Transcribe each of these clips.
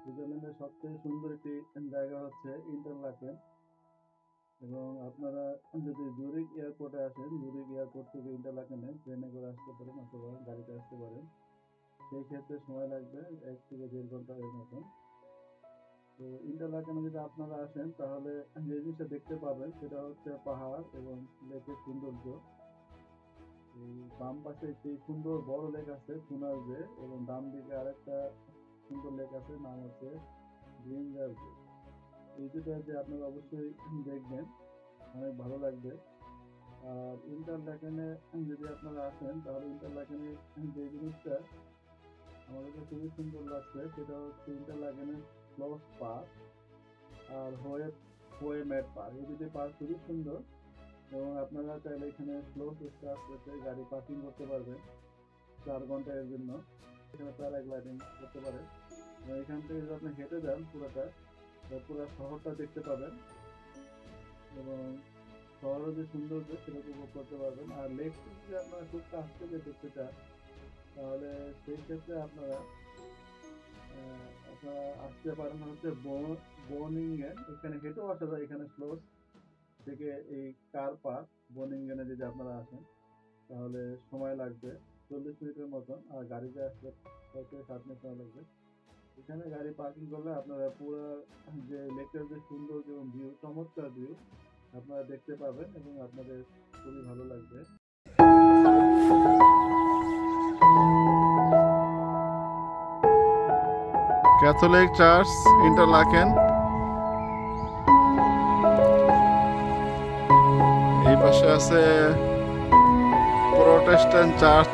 সুইজারল্যান্ডের সবচেয়ে সুন্দর একটি জায়গা হচ্ছে ইন্টারলাকেন। এবং আপনারা যদি জুরিক এয়ারপোর্টে আসেন, জুরিক এয়ারপোর্ট থেকে ইন্টারলাকেনে ট্রেনে করে আসতে পারেন অথবা গাড়িতে আসতে পারেন। সেই ক্ষেত্রে সময় লাগবে 1 থেকে 1.5 ঘন্টা এর মতন। তো ইন্টারলাকেনে যদি আপনারা আসেন তাহলে যে জিনিসটা দেখতে পাবেন সেটা হচ্ছে পাহাড় এবং লেকের সৌন্দর্য। এই বাম পাশে একটি সুন্দর বড় লেক আছে ফুনারজে, এবং ডান দিকে আরেকটা সুন্দর লেক আছে, নাম হচ্ছে গ্রিনজার্জে। এই দুটো যে আপনারা অবশ্যই দেখবেন, অনেক ভালো লাগবে। আর ইন্টারলাকেনে যদি আপনারা আসেন তাহলে ইন্টারলাকেনে যে জিনিসটা আমার কাছে খুবই সুন্দর লাগছে সেটা হচ্ছে ইন্টারলাকেনের ক্লস পার্ক আর হোয়ে ম্যাট পার্ক। এই দুটি পার্ক খুবই সুন্দর, এবং আপনারা চাইলে এখানে স্লো স্টার্ট করতে গাড়ি পার্কিং করতে পারবেন 4 ঘন্টা এর জন্য। এখানে প্যারাগ্লাইডিং করতে পারেন। এখান থেকে যদি আপনি হেঁটে যান পুরোটা, পুরো শহরটা দেখতে পাবেন এবং শহরের যে সৌন্দর্য সেটা উপভোগ করতে পারবেন। আর লেক যদি আপনারা খুব কাছ থেকে দেখতে চান তাহলে সেই ক্ষেত্রে আপনারা আসতে পারেন হচ্ছে বোনিংগেন। এখানে হেঁটেও আসা যায়, এখানে স্লোস থেকে এই কার পার্ক বোনিংগেনে যদি আপনারা আসেন তাহলে সময় লাগবে 40 মিনিটের মতন, আর গাড়িতে আসতে 6 থেকে 7 মিনিট সময় লাগবে। এখানে গাড়ি পার্কিং করলে আপনারা পুরো যে লেকের যে সৌন্দর্য এবং ভিউ, চমৎকার ভিউ আপনারা দেখতে পাবেন এবং আপনাদের খুবই ভালো লাগবে। ক্যাথলিক চার্চ ইন্টারলাকেন, এই পাশে আছে প্রোটেস্ট্যান্ট চার্চ।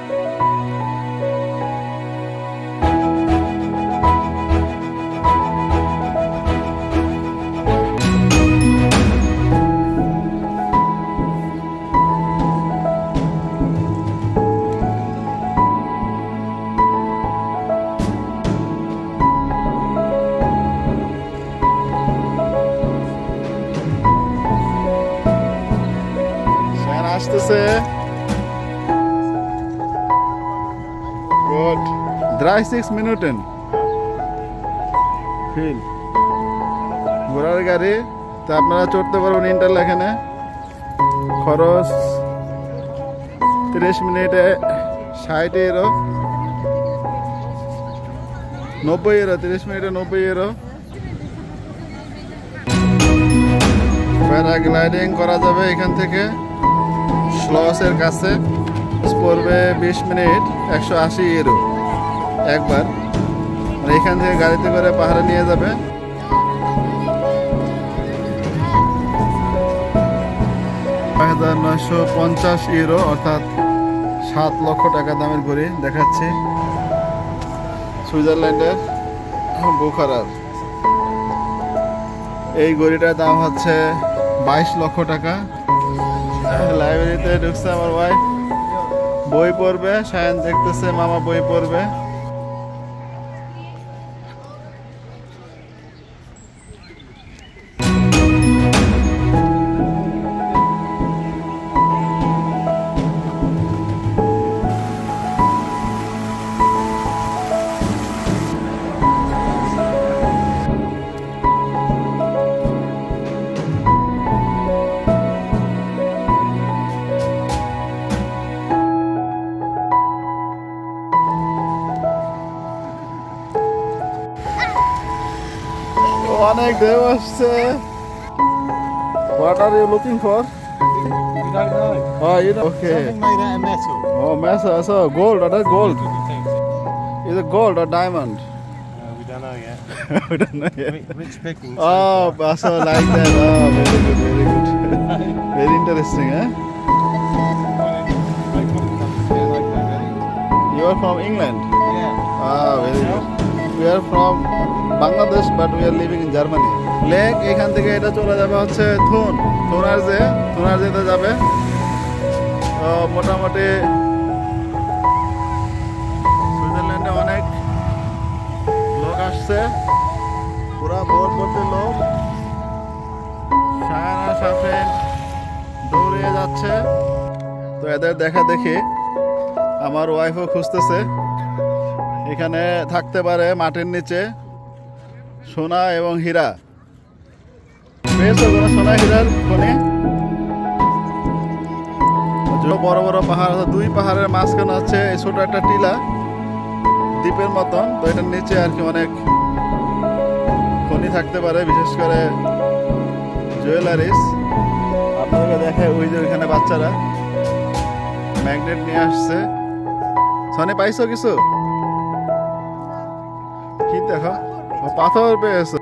আসতেছে gut 30 Minuten ফিল ঘোড়ার গাড়ি। তা আপনারা চড়তে পারবেন ইন্টারলাকেনে। খরচ 30 মিনিটে 60 ইউরো, 90 ইউরো, 30 মিনিটে 90 ইউরো। প্যারাগ্লাইডিং করা যাবে এখান থেকে স্লসের কাছে, পড়বে 20 মিনিট, 180 ইউরো একবার। মানে এখান থেকে গাড়িতে করে পাহাড়ে নিয়ে যাবে। €950 অর্থাৎ 7 লক্ষ টাকা দামের ঘড়ি দেখাচ্ছি সুইজারল্যান্ডের বুখারার। এই ঘড়িটার দাম হচ্ছে 22 লক্ষ টাকা। লাইব্রেরিতে ঢুকছে আমার ভাই, বই পড়বে। সায়ন দেখতেছে মামা বই পড়বে। অনেক ঢেউ আসছে। What are you looking for? You don't know. Oh, you know. Okay. Something made out of metal. Oh, metal. So gold. That's gold. What do you think? Is it gold or diamond? We don't know yet. We don't know yet. Rich pickings. Oh, so like that. Oh, very good, very good. Very interesting, eh? You are from England? Yeah. Ah, very good. We are from Bangladesh, but we are living in Germany. Lake এখান থেকে এটা চলে যাবে হচ্ছে থুনারজেতে যাবে। তো মোটামুটি সুইজারল্যান্ডে অনেক লোক আসছে, পুরা ভোর ভর্তি লোক। সায়ানা সাফেন দৌড়িয়ে যাচ্ছে। তো এদের দেখা দেখি আমার ওয়াইফও খুঁজতেছে এখানে থাকতে পারে মাটির নিচে, সোনা এবং হীরা পেয়েছো কোনো সোনা হীরার খনি? বড় বড় পাহাড় আছে, দুই পাহাড়ের মাঝখানে হচ্ছে এই ছোট একটা টিলা দ্বীপের মতন। তো এটার নিচে আর কি অনেক খনি থাকতে পারে, বিশেষ করে জুয়েলারিস। আপনাদেরকে দেখে ওই যে ওইখানে বাচ্চারা ম্যাগনেট নিয়ে আসছে। সনি পাইছো কিছু? কি দেখো, পাথর পেয়েছো?